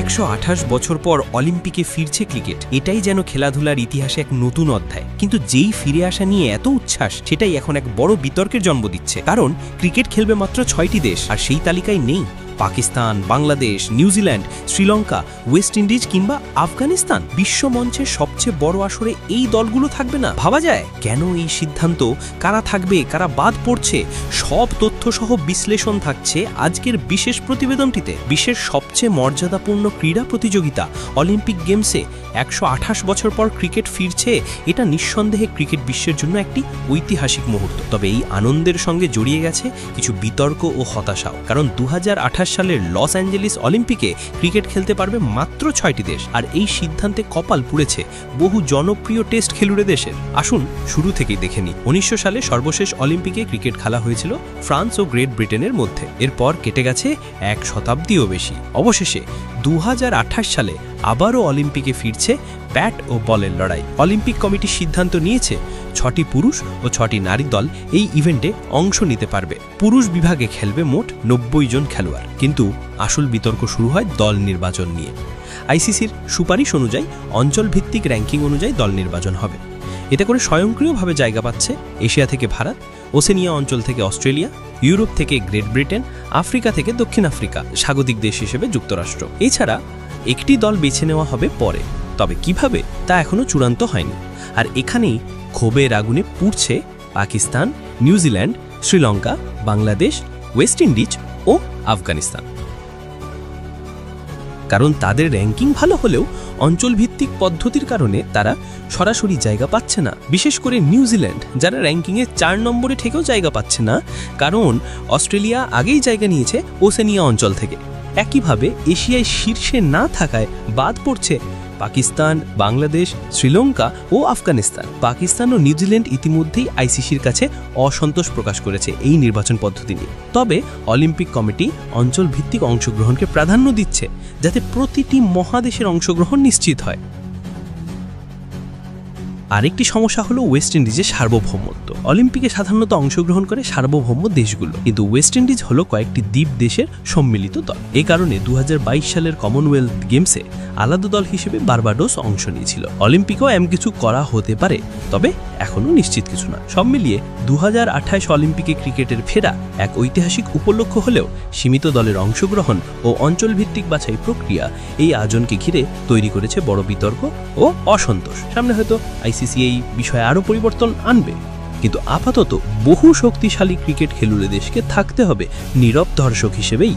128 বছর পর অলিম্পিকে ফিরছে ক্রিকেট। এটাই যেন খেলাধুলার ইতিহাসে এক নতুন অধ্যায়। কিন্তু যেই ফিরে আসা নিয়ে এত উচ্ছ্বাস, সেটাই এখন এক বড় বিতর্কের জন্ম দিচ্ছে। কারণ ক্রিকেট খেলবে মাত্র 6টি দেশ, আর সেই তালিকায় নেই Pakistan, Bangladesh, New Zealand, Sri Lanka, West Indies কিংবা আফগানিস্তান। বিশ্বমঞ্চের সবচেয়ে বড় আসরে এই দলগুলো থাকবে না। ভাবা যায় কেন এই সিদ্ধান্ত, কারা থাকবে, কারা বাদ পড়ছে, সব তথ্যসহ বিশ্লেষণ থাকছে আজকের বিশেষ প্রতিবেদনটিতে। বিশ্বের সবচেয়ে মর্যাদাপূর্ণ ক্রীড়া প্রতিযোগিতা অলিম্পিক গেমসে 128 বছর পর ক্রিকেট ফিরছে। এটা নিঃসন্দেহে ক্রিকেট বিশ্বের জন্য একটি ঐতিহাসিক মুহূর্ত। তবে এই আনন্দের সঙ্গে জড়িয়ে গেছে কিছু বিতর্ক ও হতাশাও। কারণ 2028 সালের লস অ্যাঞ্জেলিস অলিম্পিকে ক্রিকেট খেলতে পারবে মাত্র 6টি দেশ, আর এই সিদ্ধান্তে কপাল পুড়েছে বহু জনপ্রিয় টেস্ট খেলুড়ে দেশের। আসুন শুরু থেকেই দেখে নিই। 1900 সালে সর্বশেষ অলিম্পিকে ক্রিকেট খেলা হয়েছিল ফ্রান্স ও গ্রেট ব্রিটেনের মধ্যে। এরপর কেটে গেছে 1 শতাব্দীও বেশি। অবশেষে 2028 সালে আবারও অলিম্পিকে ফিরছে ব্যাট ও বলের লড়াই। অলিম্পিক কমিটি সিদ্ধান্ত নিয়েছে 6টি পুরুষ ও 6টি নারী দল এই ইভেন্টে অংশ নিতে পারবে। পুরুষ বিভাগে খেলবে মোট 90 জন খেলোয়াড়। কিন্তু আসল বিতর্ক শুরু হয় দল নির্বাচন নিয়ে। আইসিসির সুপারিশ অনুযায়ী অঞ্চল ভিত্তিক র্যাঙ্কিং অনুযায়ী দল নির্বাচন হবে। এতে করে স্বয়ংক্রিয়ভাবে জায়গা পাচ্ছে এশিয়া থেকে ভারত, ওশেনিয়া অঞ্চল থেকে অস্ট্রেলিয়া, ইউরোপ থেকে গ্রেট ব্রিটেন, আফ্রিকা থেকে দক্ষিণ আফ্রিকা, স্বাগতিক দেশ হিসেবে যুক্তরাষ্ট্র। এছাড়া একটি দল বেছে নেওয়া হবে পরে। তবে কিভাবে তা এখনও চূড়ান্ত হয়নি। আর এখানেই ক্ষোভের আগুনে পুড়ছে Pakistan, New Zealand, Sri Lanka, Bangladesh, West Indies ও আফগানিস্তান। কারণ তাদের র্যাঙ্কিং ভালো হলেও অঞ্চলভিত্তিক পদ্ধতির কারণে তারা সরাসরি জায়গা পাচ্ছে না। বিশেষ করে নিউজিল্যান্ড, যারা র্যাঙ্কিংয়ে 4 নম্বরে থেকেও জায়গা পাচ্ছে না, কারণ অস্ট্রেলিয়া আগেই জায়গা নিয়েছে ওশেনিয়া অঞ্চল থেকে। একইভাবে এশিয়ায় শীর্ষে না থাকায় বাদ পড়ছে পাকিস্তান, বাংলাদেশ, শ্রীলঙ্কা ও আফগানিস্তান। পাকিস্তান ও নিউজিল্যান্ড ইতিমধ্যেই আইসিসির কাছে অসন্তোষ প্রকাশ করেছে এই নির্বাচন পদ্ধতি নিয়ে। তবে অলিম্পিক কমিটি অঞ্চল ভিত্তিক অংশগ্রহণকে প্রাধান্য দিচ্ছে, যাতে প্রতিটি মহাদেশের অংশগ্রহণ নিশ্চিত হয়। আরেকটি সমস্যা হলো ওয়েস্ট ইন্ডিজের সার্বভৌমত্ব। অলিম্পিকে সাধারণত অংশগ্রহণ করে সার্বভৌম দেশগুলো, কিন্তু ওয়েস্ট ইন্ডিজ হলো কয়েকটি দ্বীপ দেশের সম্মিলিত দল। এই কারণে 2022 সালের কমনওয়েলথ গেমসে আলাদা দল হিসেবে বার্বাডোস অংশ নিয়েছিল। অলিম্পিকেও এমন কিছু করা হতে পারে, তবে এখনও নিশ্চিত কিছু না। সব মিলিয়ে 2028 অলিম্পিকে ক্রিকেটের ফেরা এক ঐতিহাসিক উপলক্ষ হলেও সীমিত দলের অংশগ্রহণ ও অঞ্চলভিত্তিক বাছাই প্রক্রিয়া এই আয়োজনকে ঘিরে তৈরি করেছে বড় বিতর্ক ও অসন্তোষ। সামনে হয়তো আইসিসি এই বিষয়ে আরও পরিবর্তন আনবে, কিন্তু আপাতত বহু শক্তিশালী ক্রিকেট খেলুড়ে দেশকে থাকতে হবে নীরব দর্শক হিসেবেই।